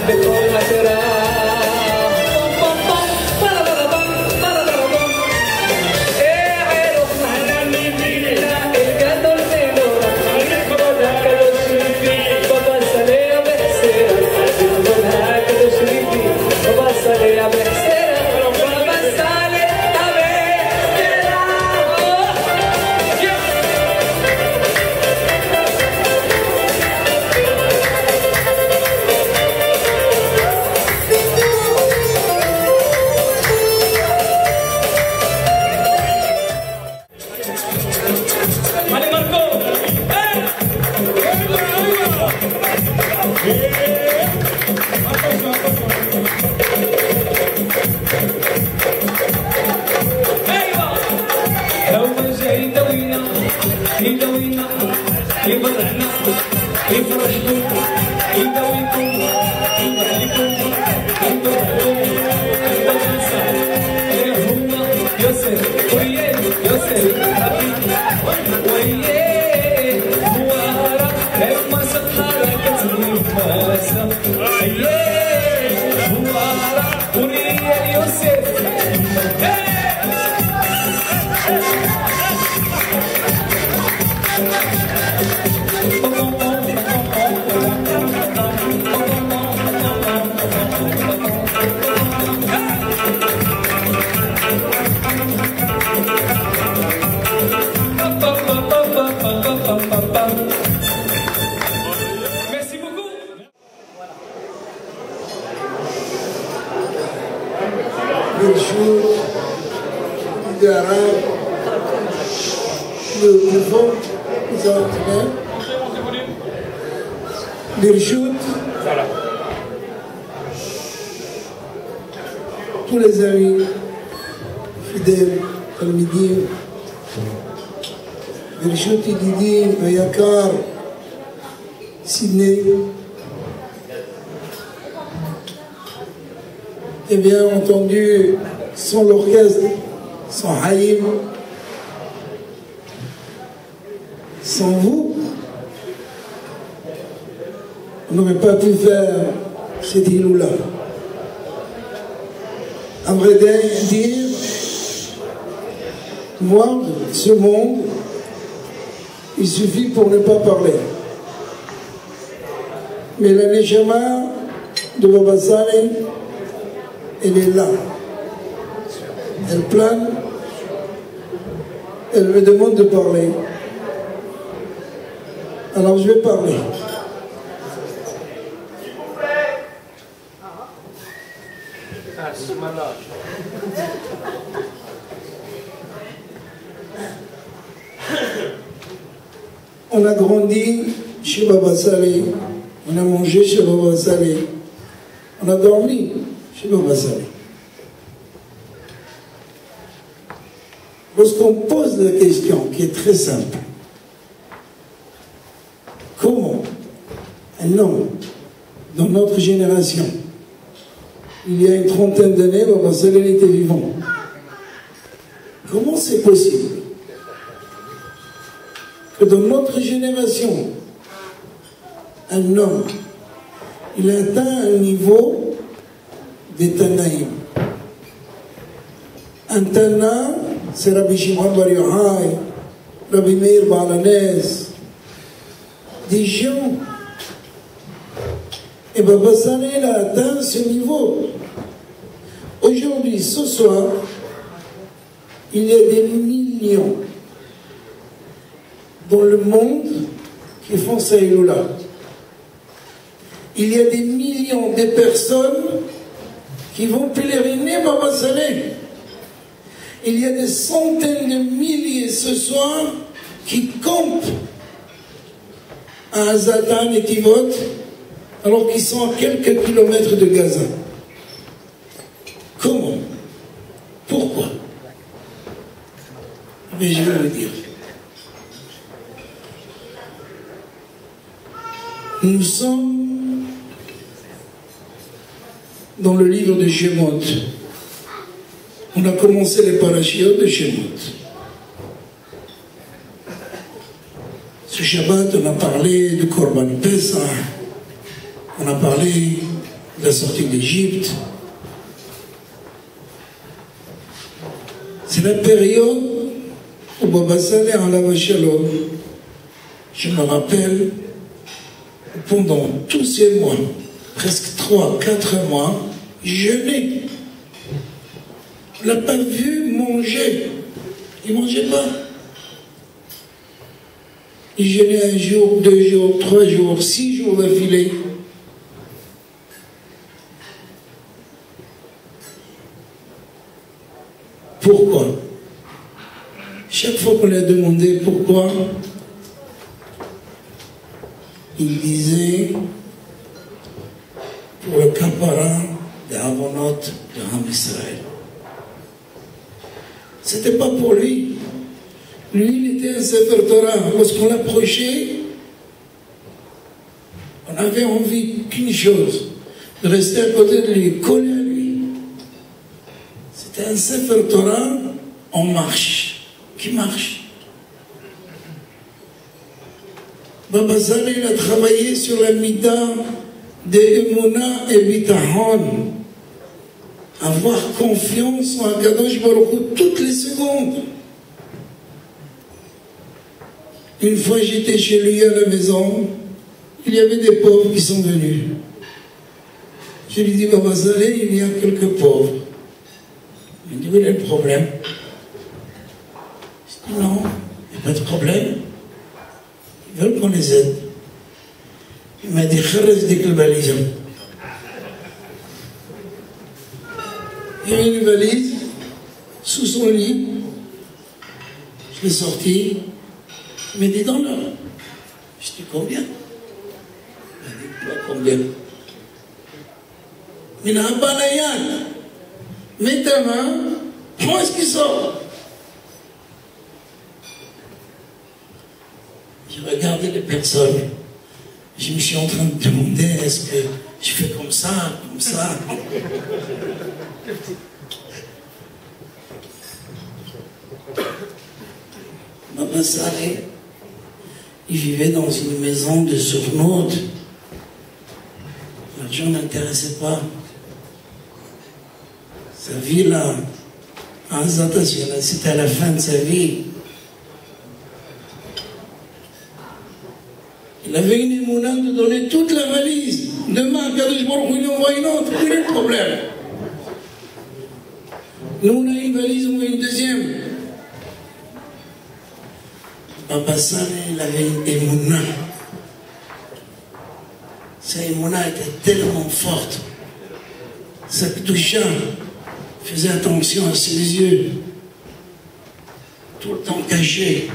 بكل أسرار tous les amis fidèles, talmidim, ברשות ידידי היקר סידני, et bien entendu sans l'orchestre, sans Haïm, sans vous, on n'aurait pas pu faire cette île-là. À vrai dire, moi, ce monde, il suffit pour ne pas parler. Mais la Neshama de Baba Saleh, elle est là. Elle plane, elle me demande de parler. Alors je vais parler. On a grandi chez Baba Saleh, on a mangé chez Baba Saleh, on a dormi chez Baba Saleh. Lorsqu'on pose la question qui est très simple, comment un homme dans notre génération, il y a une trentaine d'années, Baba Saleh était vivant, comment c'est possible que dans notre génération, un homme, il atteint un niveau de Tanaïm. Un Tana, c'est Rabbi Shimon Bar Yochai, Rabbi Meir Baal HaNes, des gens. Et Baba Saleh a atteint ce niveau. Aujourd'hui, ce soir, il y a des millions dans le monde qui font ça et là. Il y a des millions de personnes qui vont pèleriner Baba Saleh. Il y a des centaines de milliers ce soir qui campent à Azatan et Tivot alors qu'ils sont à quelques kilomètres de Gaza. Comment? Pourquoi? Mais je vais vous dire. Nous sommes dans le livre de Shemot. On a commencé les parachiotes de Shemot. Shabbat, on a parlé de Korban Pesach, on a parlé la sortie d'Égypte. C'est la période où Baba Saleh en Lava Shalom, je me rappelle, pendant tous ces mois, presque 3-4 mois, jeûnait. On ne l'a pas vu manger. Il ne mangeait pas. Il jeûnait 1 jour, 2 jours, 3 jours, 6 jours d'affilée. Pourquoi? Chaque fois qu'on lui a demandé pourquoi, il disait pour le capara des avonotes de Ham Israël. C'était pas pour lui. Lui, il était un Sefer Torah. Lorsqu'on l'approchait, on avait envie qu'une chose, de rester à côté de lui, collé à lui. C'était un Sefer Torah en marche, qui marche. Baba Saleh, il a travaillé sur la mida de Emouna et Bitahon. Avoir confiance en Akadosh Baruch Hu toutes les secondes. Une fois, j'étais chez lui à la maison, il y avait des pauvres qui sont venus. Je lui dis, Baba Saleh, il y a quelques pauvres. Il me dit, quel est le problème? Je dis, non, il n'y a pas de problème. Ils veulent qu'on les aide. Il m'a dit, Kharez dik al-valise. Il y avait une valise sous son lit. Je l'ai sortie. Il m'a dit, donne-le. Je dis, combien? Il m'a dit, pas combien? Min Habanayan. Mets ta main, prends ce qui sort. Je regardais les personnes. Je me suis en train de demander, est-ce que je fais comme ça, comme ça? Baba Saleh, il vivait dans une maison de sournodes. L'argent n'intéressait pas. Sa vie là, c'était à la fin de sa vie. Il avait une émouna de donner toute la valise. Demain, Kadosh Baruch Hu lui envoie une autre. Quel est le problème? Nous, on a une valise, on a une deuxième. Baba Saleh, il avait une émouna. Sa émouna était tellement forte. Sa toucha faisait attention à ses yeux. Tout le temps caché.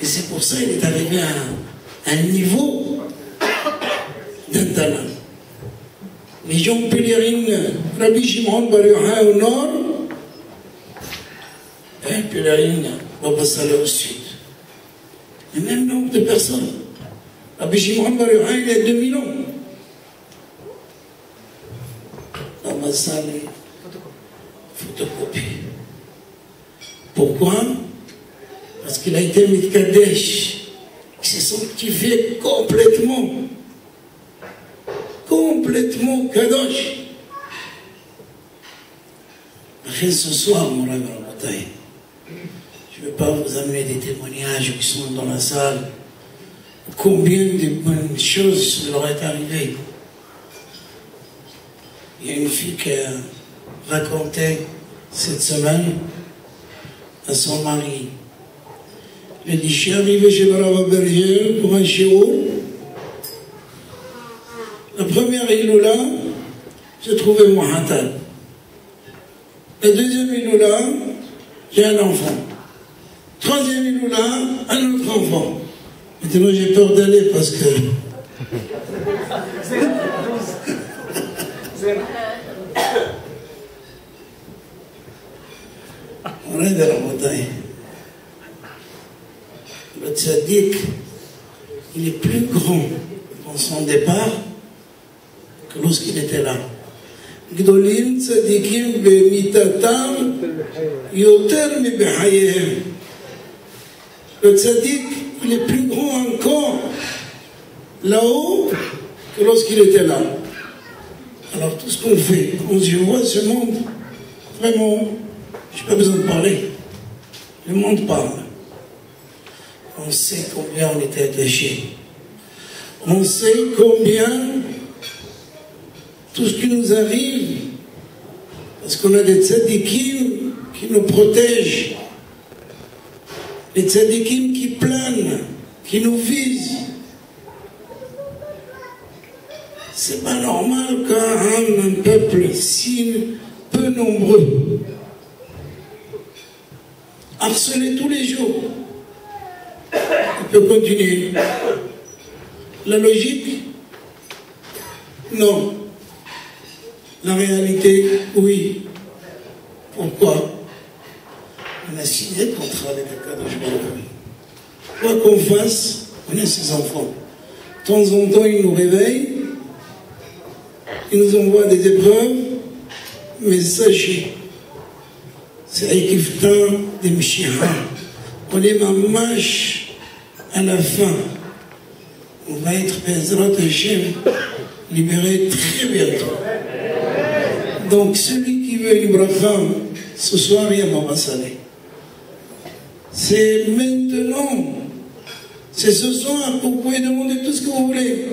Et c'est pour ça qu'il est arrivé à un niveau d'un talent. Les gens pèlerinent Rabbi Shimon Bar Yochai au nord et pèlerinent Baba Saleh au sud. Le même nombre de personnes. Rabbi Shimon Bar Yochai, il y a 2000 ans. Baba Saleh, photocopie. Pourquoi? Parce qu'il a été Mitkadesh, qui s'est sanctifié complètement. Complètement Kadosh. Après ce soir, mon rêve à la bataille, je ne vais pas vous amener des témoignages qui sont dans la salle. Combien de bonnes choses leur est arrivé. Il y a une fille qui a raconté cette semaine à son mari. Elle dit, je suis arrivé chez le Rav Berger pour un shiur. La première Iloula, j'ai trouvé mon hatal. La deuxième Iloula, j'ai un enfant. Troisième Iloula, un autre enfant. Maintenant, j'ai peur d'aller parce que... On est dans la montagne. Le tzaddik, il est plus grand dans son départ que lorsqu'il était là. Gdolim tzaddikim b'mitatam yoter mi b'chayehem. Le tzaddik, il est plus grand encore là-haut que lorsqu'il était là. Alors tout ce qu'on fait, quand je vois ce monde, vraiment, je n'ai pas besoin de parler. Le monde parle. On sait combien on était attachés. On sait combien tout ce qui nous arrive, parce qu'on a des tzadikim qui nous protègent, des tzadikim qui planent, qui nous visent. C'est pas normal qu'un peuple si peu nombreux, harcelé tous les jours, il peut continuer. La logique? Non. La réalité? Oui. Pourquoi? On a signé le contrat avec le Kadosh Baruch Hu. Quoi qu'on fasse, on est ses enfants. De temps en temps, ils nous réveillent, ils nous envoient des épreuves, mais sachez, c'est Ekiftan de Mshiha. On est mamash à la fin. On va être Bezrat Hashem libéré très bientôt. Donc celui qui veut une bracha, ce soir il y a Baba Saleh. C'est maintenant. C'est ce soir que vous pouvez demander tout ce que vous voulez.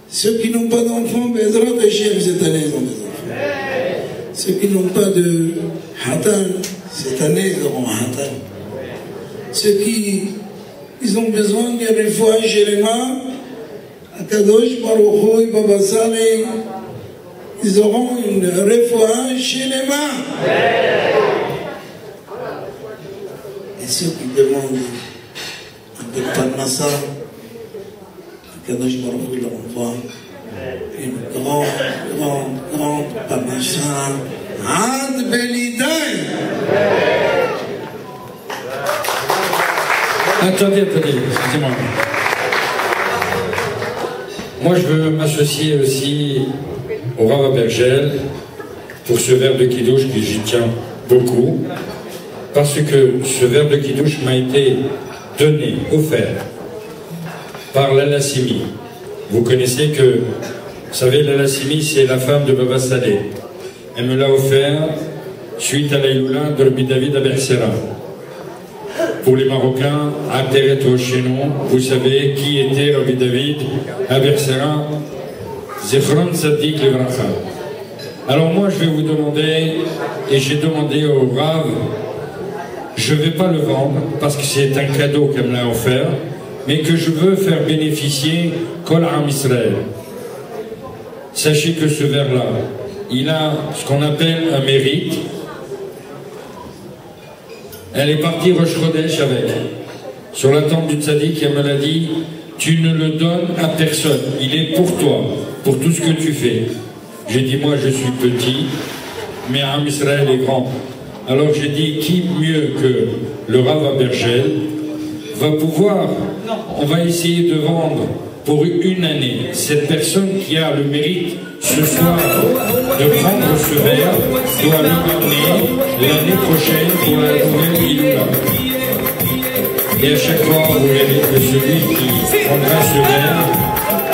Ceux qui n'ont pas d'enfants, Bezrat Hashem, cette année ils ont des enfants. Ceux qui n'ont pas de Hatan, cette année ils auront Hatan. Ceux qui ils ont besoin d'une réfoua chez les mains, à Kadosh Baruch Hu et Baba Saleh, ils auront une réfoua chez les mains. Et ceux qui demandent un peu de Parnassa, Kadosh Baruch Hu leur envoie une grande Parnassa. Ad Beliday. Attendez, excusez-moi. Moi, je veux m'associer aussi au Rav Abergel pour ce verre de Kiddush que j'y tiens beaucoup, parce que ce verre de Kiddush m'a été donné, offert par Lala Simi. Vous connaissez que, vous savez, Lala Simi, c'est la femme de Baba Saleh. Elle me l'a offert suite à l'Aïloula de Rabbi David Abersera. Pour les Marocains, Abderet chez nous, vous savez qui était Rabbi David Abersera, Zechron Tzadik Levracha. Alors moi je vais vous demander, et j'ai demandé au Rav, je ne vais pas le vendre parce que c'est un cadeau qu'elle me l'a offert, mais que je veux faire bénéficier Kol Am Israël. Sachez que ce verre-là, il a ce qu'on appelle un mérite. Elle est partie Rosh Chodesh avec, sur la tombe du tzaddik, elle me l'a dit, tu ne le donnes à personne, il est pour toi, pour tout ce que tu fais. J'ai dit, moi je suis petit, mais Am Israël est grand. Alors j'ai dit, qui mieux que le Rav Abergel va pouvoir, on va essayer de vendre pour une année, cette personne qui a le mérite ce soir de prendre ce verre doit le ramener l'année prochaine pour la nouvelle Iloula. Et à chaque fois, vous verrez que celui qui prendra ce verre,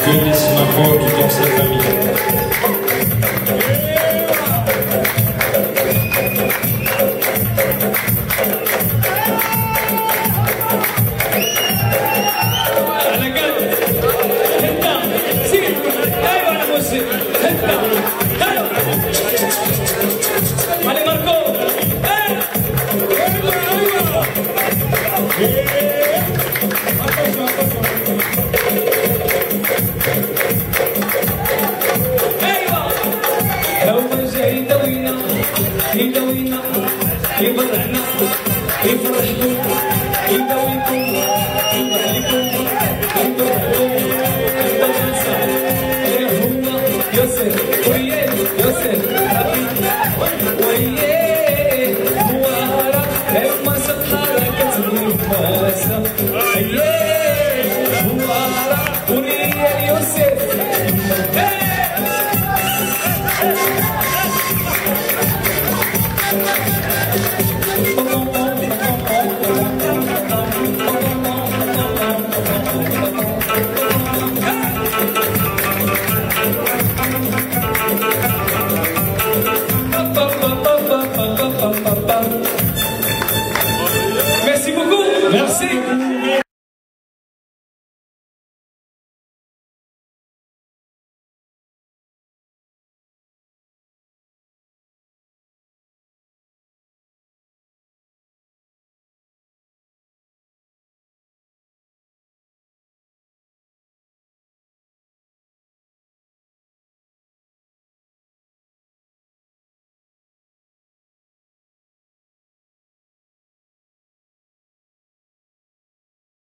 que des smapot dans sa famille. Hey, Merci.